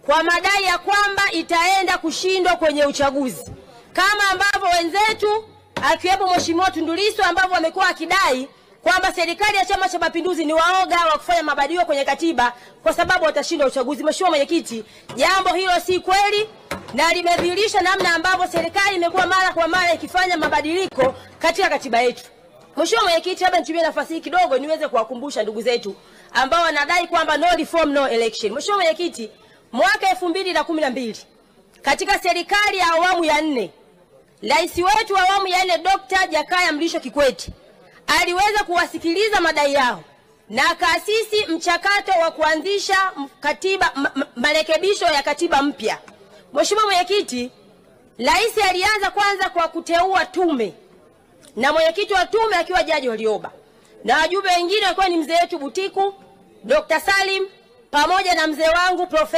kwa madai ya kwamba itaenda kushindwa kwenye uchaguzi, kama ambavyo wenzetu akiwepo Mheshimiwa Tundu Lissu ambavyo wamekuwa akidai kwamba serikali ya Chama cha Mapinduzi ni waoga wa kufanya mabadiliko kwenye katiba kwa sababu watashinda uchaguzi. Mheshimiwa Mwenyekiti, jambo hilo si kweli na limedhihirisha namna ambavyo serikali imekuwa mara kwa mara ikifanya mabadiliko katika katiba yetu. Mheshimiwa Mwenyekiti, labda nitumie nafasi hii kidogo niweze kuwakumbusha ndugu zetu ambao wanadai kwamba no reform no election. Mheshimiwa Mwenyekiti, mwaka 2012 katika serikali ya awamu ya 4, Rais wetu wa awamu ya 4 Dr. Jakaya Mrisho Kikwete aliweza kuwasikiliza madai yao na akaasisi mchakato wa kuanzisha katiba marekebisho ya katiba mpya. Mheshimiwa Mwenyekiti, Rais alianza kwanza kwa kuteua tume na mwenyekiti wa tume akiwa Jaji Warioba na wajumbe wengine walikuwa ni mzee wetu Butiku, Dr. Salim pamoja na mzee wangu Prof.